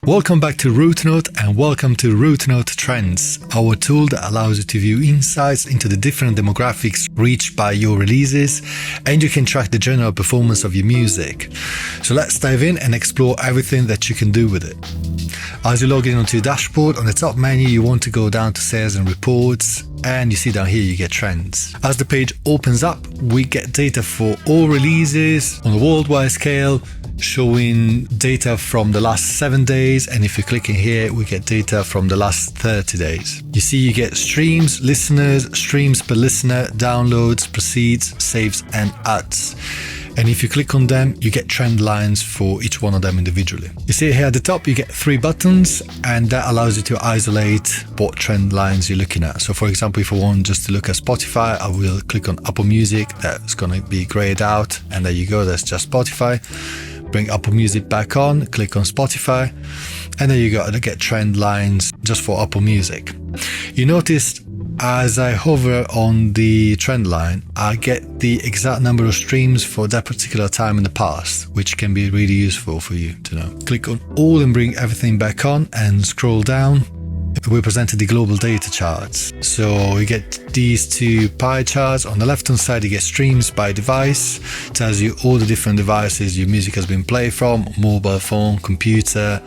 Welcome back to RouteNote and welcome to RouteNote Trends, our tool that allows you to view insights into the different demographics reached by your releases, and you can track the general performance of your music. So let's dive in and explore everything that you can do with it. As you log in onto your dashboard, on the top menu you want to go down to Sales and Reports, and you see down here you get Trends. As the page opens up, we get data for all releases on a worldwide scale, showing data from the last 7 days, and if you click in here we get data from the last 30 days. You see you get streams, listeners, streams per listener, downloads, proceeds, saves and ads. And if you click on them, you get trend lines for each one of them individually. You see here at the top, you get 3 buttons, and that allows you to isolate what trend lines you're looking at. So for example, if I want just to look at Spotify, I will click on Apple Music. That's going to be grayed out. And there you go. That's just Spotify. Bring Apple Music back on, click on Spotify. And there you go. I get trend lines just for Apple Music. You noticed as I hover on the trend line, I get the exact number of streams for that particular time in the past, which can be really useful for you to know. Click on all and bring everything back on and scroll down. We presented the global data charts. So you get these 2 pie charts. On the left hand side you get streams by device, tells you all the different devices your music has been played from, mobile phone, computer,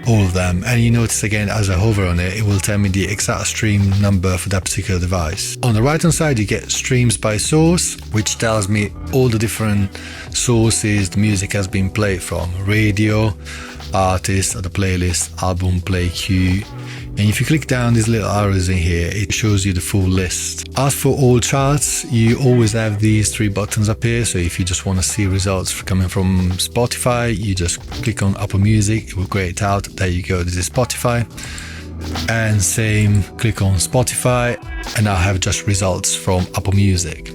all of them. And you notice again as I hover on it, it will tell me the exact stream number for that particular device. On the right hand side you get streams by source, which tells me all the different sources the music has been played from: radio, artist, the playlist, album, play queue. And if you click down these little arrows in here, it shows you the full list. As for all charts, you always have these 3 buttons up here. So if you just want to see results coming from Spotify, you just click on Apple Music, it will grey it out. There you go, this is Spotify. And same, click on Spotify, and I have just results from Apple Music.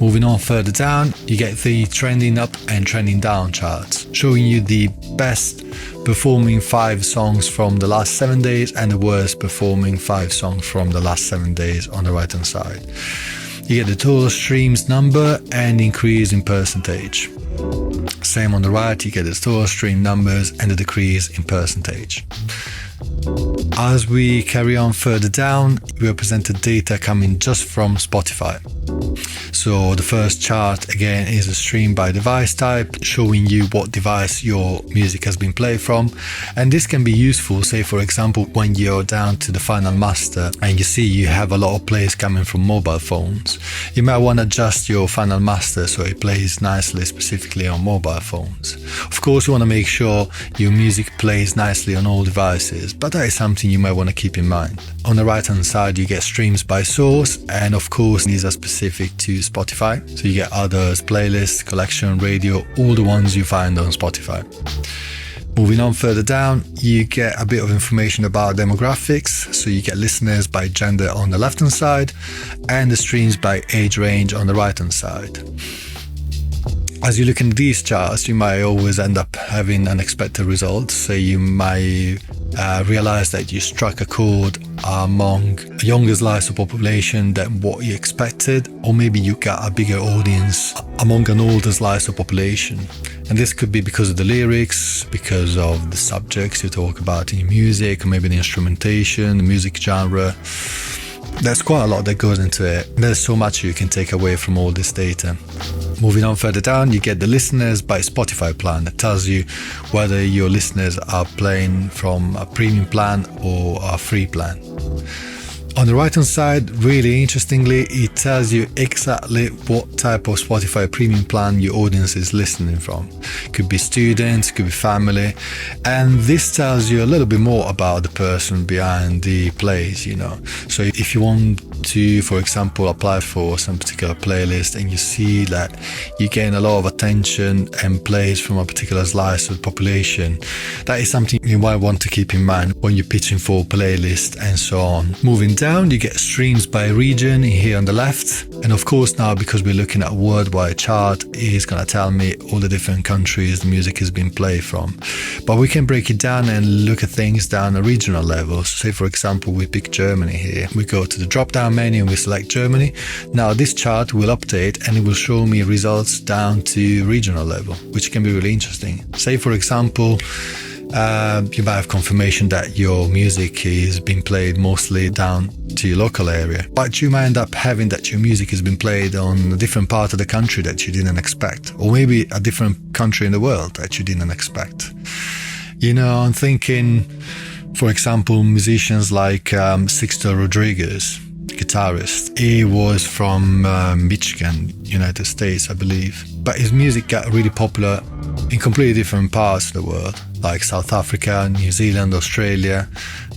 Moving on further down, you get the trending up and trending down charts, showing you the best performing 5 songs from the last 7 days and the worst performing 5 songs from the last 7 days on the right hand side. You get the total streams number and increase in percentage. Same on the right, you get the total stream numbers and the decrease in percentage. As we carry on further down, we are presented data coming just from Spotify. So the first chart again is a stream by device type, showing you what device your music has been played from. And this can be useful, say for example, when you're down to the final master and you see you have a lot of plays coming from mobile phones. You might want to adjust your final master so it plays nicely specifically on mobile phones. Of course, you want to make sure your music plays nicely on all devices, but that is something you might want to keep in mind. On the right hand side you get streams by source, and of course these are specific to Spotify. So you get others, playlists, collection, radio, all the ones you find on Spotify. Moving on further down, you get a bit of information about demographics. So you get listeners by gender on the left hand side and the streams by age range on the right hand side. As you look in these charts, you might always end up having unexpected results. So you might realize that you struck a chord among a younger slice of population than what you expected, or maybe you got a bigger audience among an older slice of population. And this could be because of the lyrics, because of the subjects you talk about in your music, or maybe the instrumentation, the music genre. There's quite a lot that goes into it. There's so much you can take away from all this data. Moving on further down, you get the listeners by Spotify plan that tells you whether your listeners are playing from a premium plan or a free plan. On the right hand side, really interestingly, it tells you exactly what type of Spotify premium plan your audience is listening from. It could be students, it could be family, and this tells you a little bit more about the person behind the plays, you know. So if you want to, for example, apply for some particular playlist and you see that you gain a lot of attention and plays from a particular slice of the population, that is something you might want to keep in mind when you're pitching for a playlist and so on. Moving down, you get streams by region here on the left. And of course now, because we're looking at a worldwide chart, it's going to tell me all the different countries the music has been played from. But we can break it down and look at things down a regional level. So say for example, we pick Germany here. We go to the drop down menu and we select Germany. Now this chart will update and it will show me results down to regional level, which can be really interesting. Say for example, you might have confirmation that your music is being played mostly down to your local area, but you might end up having that your music has been played on a different part of the country that you didn't expect, or maybe a different country in the world that you didn't expect. You know, I'm thinking, for example, musicians like Sixto Rodriguez, guitarist. He was from Michigan, United States, I believe. But his music got really popular in completely different parts of the world, like South Africa, New Zealand, Australia.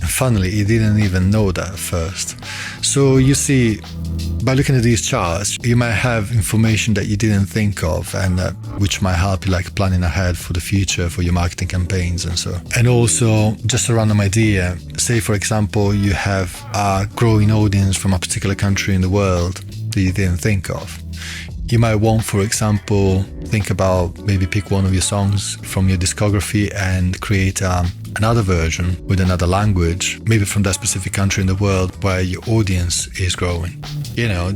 And funnily, he didn't even know that at first. So you see, by looking at these charts, you might have information that you didn't think of, and which might help you like planning ahead for the future for your marketing campaigns and so. And also, just a random idea, say for example, you have a growing audience from a particular country in the world that you didn't think of. You might want, for example, think about maybe pick one of your songs from your discography and create another version with another language, maybe from that specific country in the world where your audience is growing.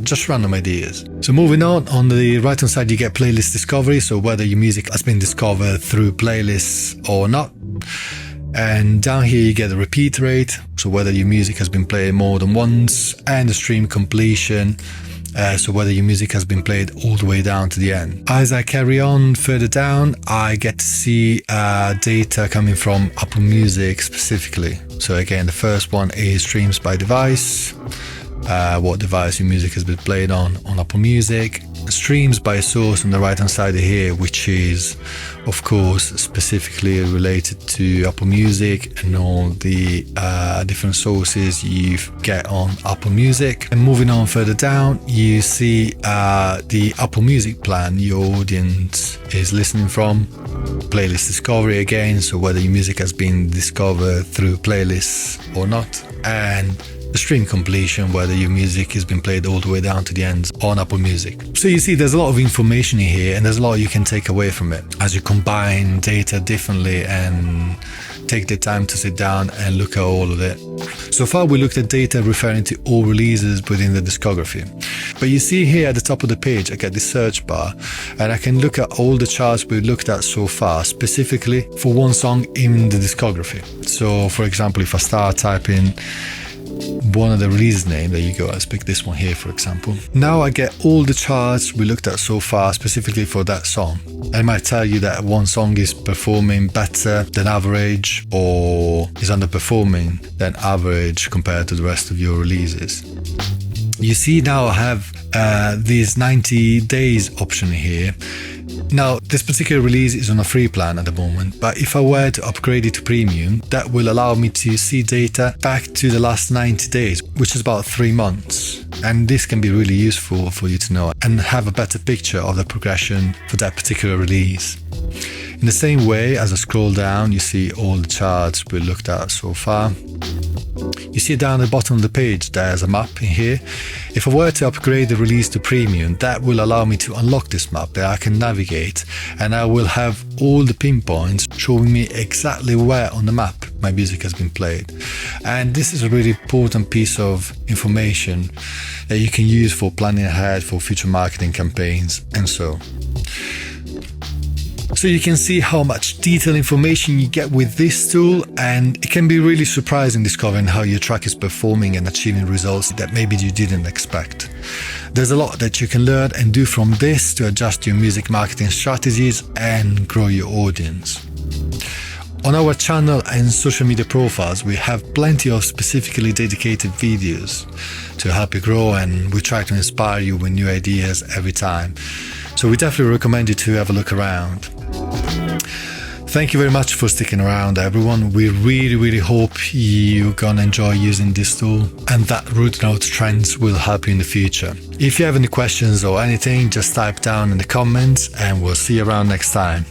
Just random ideas. So moving on the right hand side, you get playlist discovery. So whether your music has been discovered through playlists or not. And down here you get the repeat rate. So whether your music has been played more than once, and the stream completion. So whether your music has been played all the way down to the end. As I carry on further down, I get to see data coming from Apple Music specifically. So again, the first one is streams by device, what device your music has been played on Apple Music. Streams by source on the right hand side here, which is of course specifically related to Apple Music and all the different sources you get on Apple Music. And moving on further down, you see the Apple Music plan your audience is listening from. Playlist discovery again, so whether your music has been discovered through playlists or not. And the stream completion, whether your music has been played all the way down to the end on Apple Music. So you see there's a lot of information in here, and there's a lot you can take away from it as you combine data differently and take the time to sit down and look at all of it. So far we looked at data referring to all releases within the discography. But you see here at the top of the page I get the search bar, and I can look at all the charts we looked at so far, specifically for one song in the discography. So for example, if I start typing one of the release name, there you go, let's pick this one here for example. Now I get all the charts we looked at so far specifically for that song. I might tell you that one song is performing better than average or is underperforming than average compared to the rest of your releases. You see now I have this 90 days option here. Now, this particular release is on a free plan at the moment, but if I were to upgrade it to premium, that will allow me to see data back to the last 90 days, which is about 3 months. And this can be really useful for you to know and have a better picture of the progression for that particular release. In the same way, as I scroll down, you see all the charts we looked at so far. You see down at the bottom of the page there's a map in here. If I were to upgrade the release to premium, that will allow me to unlock this map that I can navigate, and I will have all the pinpoints showing me exactly where on the map my music has been played. And this is a really important piece of information that you can use for planning ahead for future marketing campaigns and so. So you can see how much detailed information you get with this tool, and it can be really surprising discovering how your track is performing and achieving results that maybe you didn't expect. There's a lot that you can learn and do from this to adjust your music marketing strategies and grow your audience. On our channel and social media profiles, we have plenty of specifically dedicated videos to help you grow, and we try to inspire you with new ideas every time. So we definitely recommend you to have a look around. Thank you very much for sticking around, everyone. We really hope you're gonna enjoy using this tool and that RouteNote Trends will help you in the future. If you have any questions or anything, just type down in the comments and we'll see you around next time.